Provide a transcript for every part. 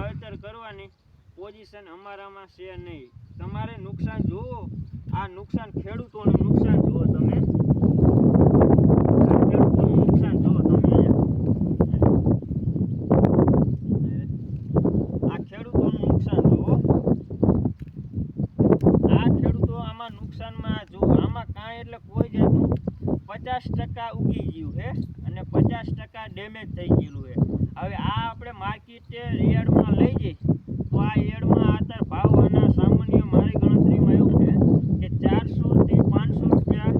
વાવેતર કરવાની પોઝિશન અમારામાં છે નહીં. તમારે નુકસાન જુઓ, આ નુકસાન ખેડૂતોનું નુકસાન જુઓ તમે, ખેડૂતોનું નુકસાન જુઓ તમે. આ ખેડૂતોનું નુકસાન જુઓ, આ ખેડૂતો આમાં નુકસાનમાં જુઓ, આમાં કાંઈ એટલે કોઈ જાતનું 50% ઉગી ગયું છે અને 50% ડેમેજ થઈ ગયેલું છે. હવે આ આપણે માર્કેટે યાર્ડમાં લઈ જઈએ તો આ યાર્ડમાં અત્યારે ભાવ આના સામાન્ય મારી ગણતરીમાં એવું છે કે 400 થી 500 રૂપિયા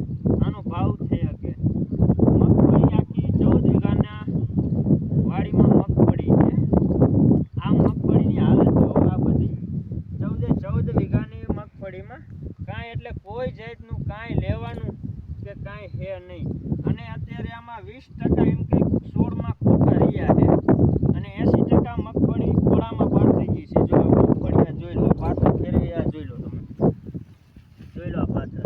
આનો ભાવ થઈ શકે. મગફળી આખી 14 વીઘાના વાડીમાં મગફળી છે. આ મગફળીની હાલત જો, આ બધી 14 વીઘાની મગફળીમાં કાંઈ એટલે કોઈ જાતનું કાંઈ લેવાનું કે કાંઈ છે નહીં. અને અત્યારે આમાં 20% એમ કે 16માં ખોખા રહ્યા છે અને 80% મગફળી ખોળામાં પાર થઈ ગઈ છે. જો આ મગફળી જોઈ લો, પાથર ફેરવી આ જોઈ લો, તમે જોઈ લો આ પાથર.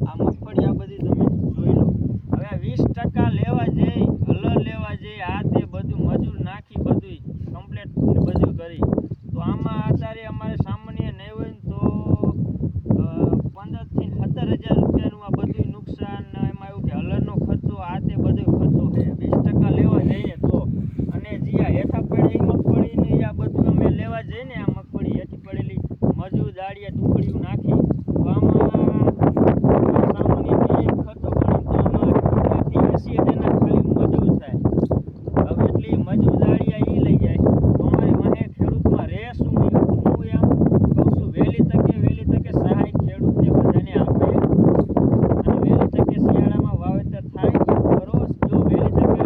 આ મગફળી આ બધી તમે જોઈ લો. હવે 20% લેવા જઈ, હલર લેવા જઈ, આ તે બધું મજૂર નાખી બધું કમ્પ્લીટ બધું કરી તો આમાં અત્યારે અમારે સામાન્ય નહીં હોય ને તો 15 થી 17,000 રૂપિયાનું આ બધું નુકસાન. એમાં એવું કે હલરનો ખર્ચો, આ તે બધો ખર્ચો છે 20% લેવા જઈએ તો. અને જે આ હેઠા પડેલી મગફળીની આ બધું અમે લેવા જઈએ ને, આ મગફળી હેઠી પડેલી મજૂર દાળિયા ટુકડીઓ નાખી તો આમાં સામાન્ય ખર્ચો ગણી તો આમાં 80,000 ખાલી મજૂર થાય. હવે એટલી મજૂર દાળિયા એ લઈ જાય તો અમારી વાહે ખેડૂતમાં રહે શું? હું એમ કહું છું વહેલી તકે સહાય ખેડૂતને બધાને આપે અને વહેલી તકે શિયાળામાં વાવેતર થાય કરો. જો વહેલી તકે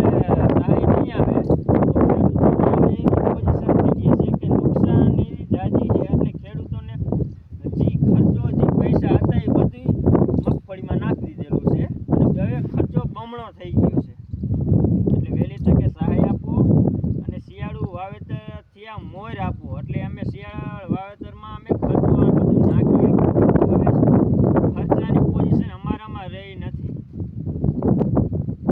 સહાય નહીં આવે તો ખેડૂતોને એવી પોઝિશન થઈ ગઈ છે કે નુકસાન એવી જાજી છે એટલે ખેડૂતોને જે ખર્ચો જે પૈસા હતા એ બધું મગફળીમાં નાખી દીધેલું છે અને હવે ખર્ચો બમણો થઈ ગયો છે.